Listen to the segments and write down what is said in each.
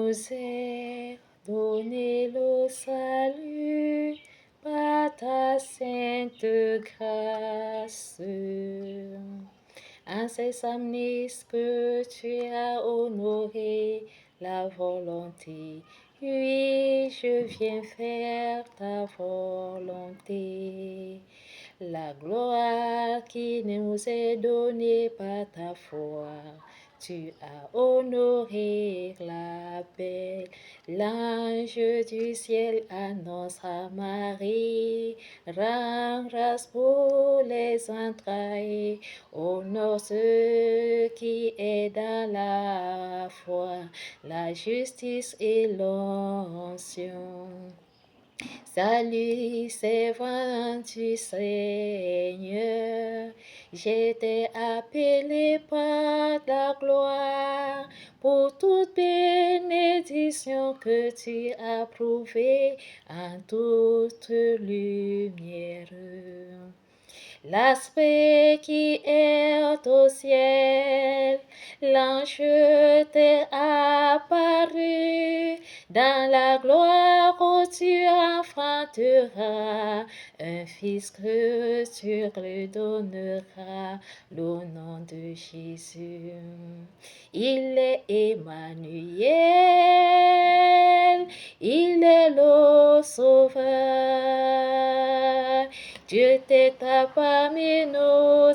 nous est donné le salut par ta sainte grâce. En ces samedis que tu as honoré la volonté, oui, je viens faire ta volonté. La gloire qui nous est donnée par ta foi, tu as honoré la paix. L'ange du ciel annonce à Marie, rends grâce pour les entrailles, honore ce qui est dans la foi, la justice et l'onction. Salut, servant du Seigneur, j'étais appelé par ta gloire pour toute bénédiction que tu as prouvée en toute lumière. L'aspect qui est au ciel, l'ange t'est apparu, dans la gloire où tu enfanteras un fils que tu lui donneras le nom de Jésus. Il est Emmanuel, il est le Sauveur. Dieu t'étend parmi nous,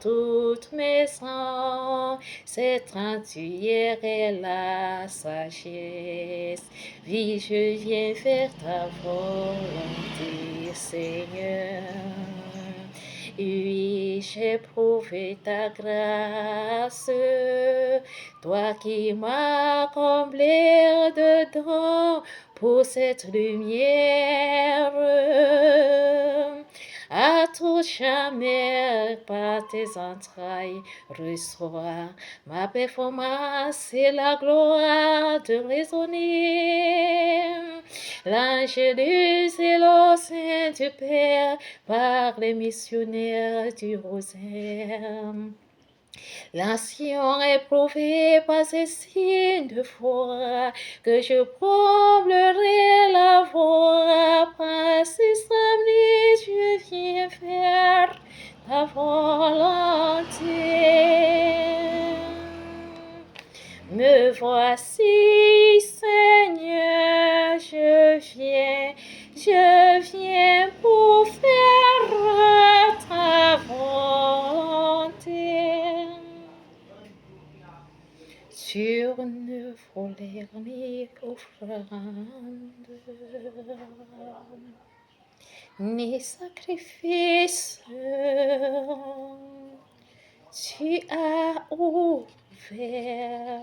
toute maison, c'est et la sagesse. Oui, je viens faire ta volonté, Seigneur. Oui, j'ai prouvé ta grâce, toi qui m'as comblé de dons pour cette lumière. À tout jamais par tes entrailles, reçois ma performance et la gloire de raisonner. L'Angélus et le Saint du Père par les missionnaires du rosaire. L'ancien éprouvé par ces signes de foi, que je comblerai la voie. Par ces samedis, je viens faire ta volonté. Me voici, Seigneur, je viens pour faire ta volonté. Sur une volée offrande, ni sacrifice, tu as ouvert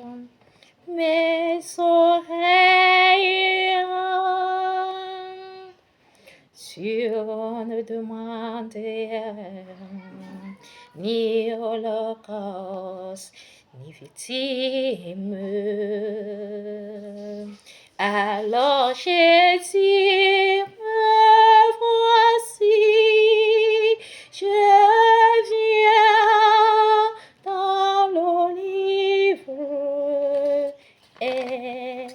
mes oreilles. Sur ne demandais ni holocauste, ni victime. Alors j'ai dit, me voici, je viens dans le livre et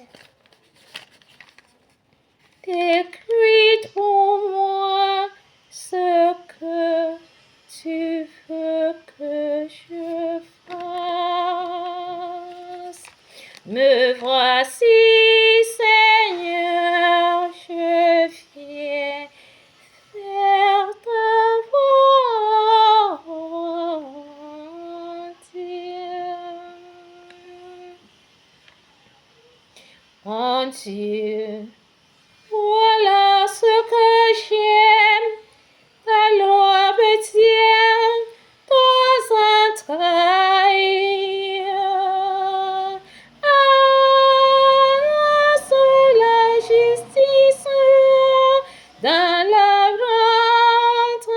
écris pour moi ce que tu veux que je fasse. Me voici, Seigneur, je viens faire ta volonté. Mon Dieu, voilà ce que j'aime, ta loi me tient aux entrailles. C'est la justice dans la grande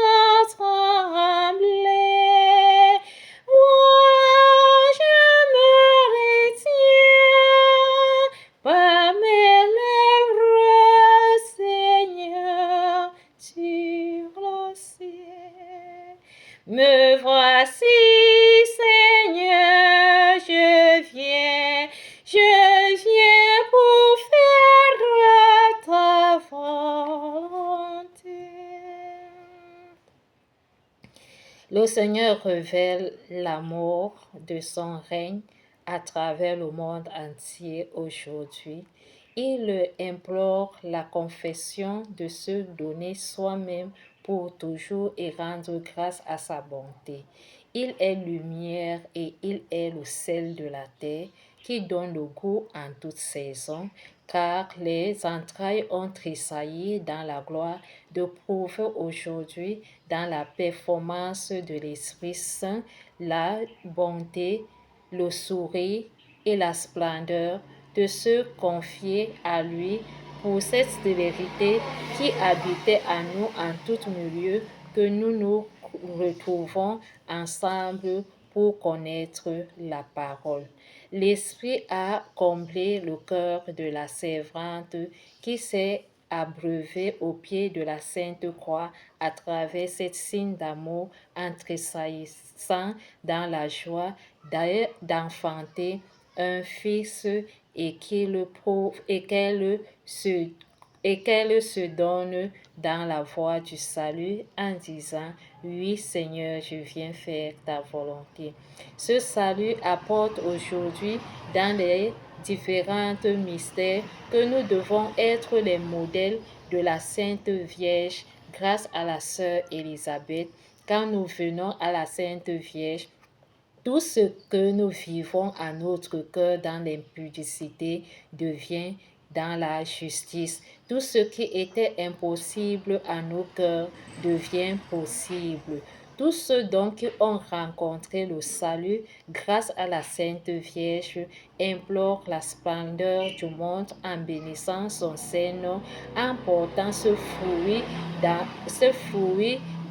assemblée. Moi, je me retiens par mes lèvres. Seigneur révèle l'amour de son règne à travers le monde entier aujourd'hui. Il implore la confession de se donner soi-même pour toujours et rendre grâce à sa bonté. Il est lumière et il est le sel de la terre qui donne le goût en toute saison, car les entrailles ont tressailli dans la gloire de prouver aujourd'hui dans la performance de l'Esprit Saint la bonté, le sourire et la splendeur de se confier à lui pour cette vérité qui habitait à nous en tout milieu, que nous nous retrouvons ensemble pour connaître la parole. L'Esprit a comblé le cœur de la servante qui s'est abreuvée au pied de la Sainte Croix à travers cette signe d'amour en tressaillissant dans la joie d'enfanter un fils et qu'elle se donne dans la voie du salut en disant « Oui Seigneur, je viens faire ta volonté ». Ce salut apporte aujourd'hui dans les différents mystères que nous devons être les modèles de la Sainte Vierge grâce à la sœur Élisabeth. Quand nous venons à la Sainte Vierge, tout ce que nous vivons à notre cœur dans l'impudicité devient dans la justice. Tout ce qui était impossible à nos cœurs devient possible. Tous ceux donc qui ont rencontré le salut grâce à la Sainte Vierge implorent la splendeur du monde en bénissant son Seigneur, en portant ce fruit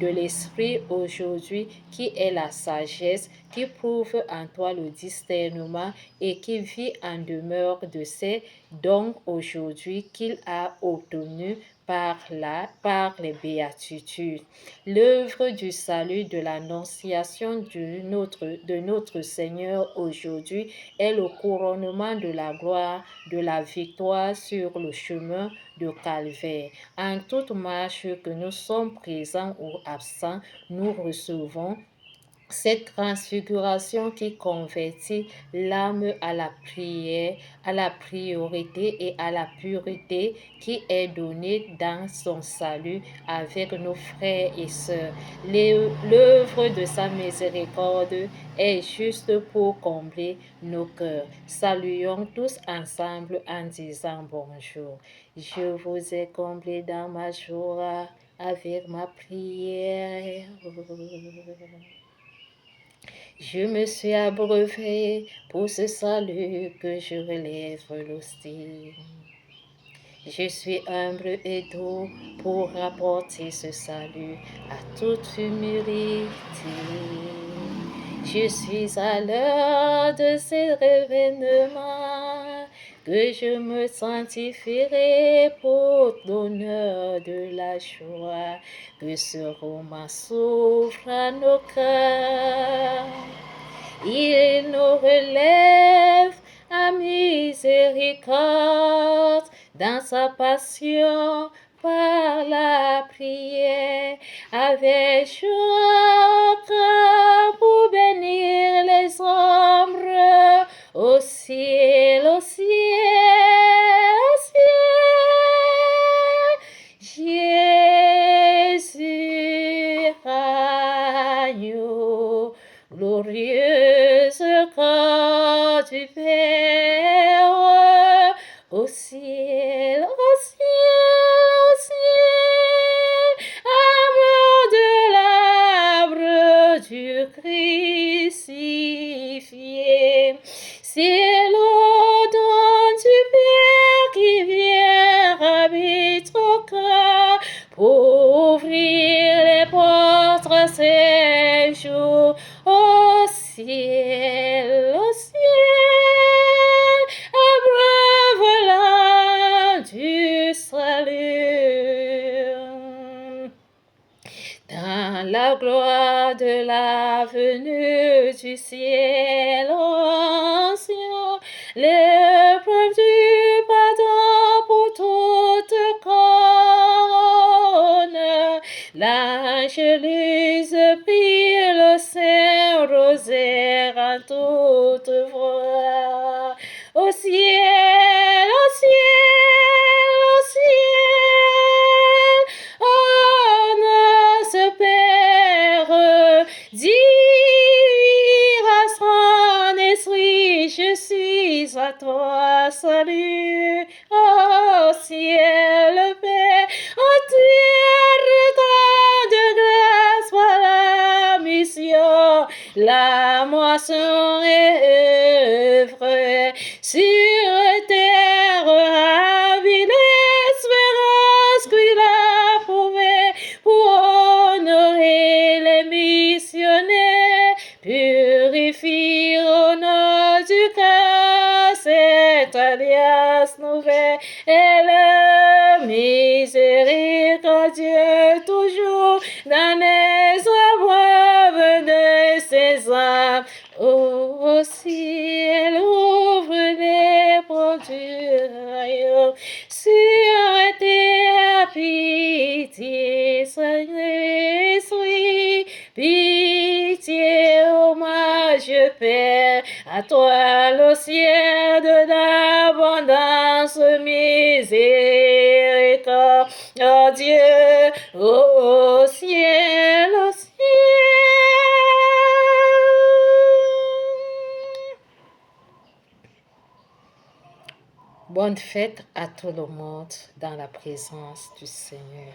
de l'Esprit aujourd'hui qui est la sagesse, qui prouve en toi le discernement et qui vit en demeure de ces dons aujourd'hui qu'il a obtenus par les béatitudes. L'œuvre du salut de l'annonciation de notre Seigneur aujourd'hui est le couronnement de la gloire, de la victoire sur le chemin de Calvaire. En toute marche que nous sommes présents ou absents, nous recevons cette transfiguration qui convertit l'âme à la prière, à la priorité et à la pureté qui est donnée dans son salut avec nos frères et sœurs. L'œuvre de sa miséricorde est juste pour combler nos cœurs. Saluons tous ensemble en disant bonjour. Je vous ai comblé dans ma joie avec ma prière. Je me suis abreuvé pour ce salut que je relève l'hostie. Je suis humble et doux pour rapporter ce salut à toute humilité. Je suis à l'heure de ces événements que je me sanctifierai pour l'honneur de la joie que ce roman s'ouvre à nos cœurs. Il nous relève à miséricorde dans sa passion par la prière, avec joie pour bénir les ombres au ciel, au ciel, au ciel. Jésus, agneau glorieuse corps du Père, au ciel, au ciel, au ciel, amour de l'arbre du crucifié. C'est l'eau du Père qui vient habiter au cœur pour ouvrir les portes ces jours. Au ciel, abreuve-la du salut. Dans la gloire de la venue du ciel ancien, l'épreuve du pardon pour toute couronne, l'Angélus prie le salut. Au ciel, paix, en terre, tant de grâce pour la mission. La moisson est œuvrée sur terre, ravie l'espérance qu'il a prouvée pour honorer les missionnaires. Purifie au nom du cœur cette alliance nouvelle et le miséricordieux toujours dans les abreuves de ses âmes. Ô ciel, ouvre les portes du royaume, sur terre, pitié, Saint-Esprit, pitié, hommage, Père, à toi le ciel de l'abondance, miséricorde, oh Dieu, au ciel, au ciel. Bonne fête à tout le monde dans la présence du Seigneur.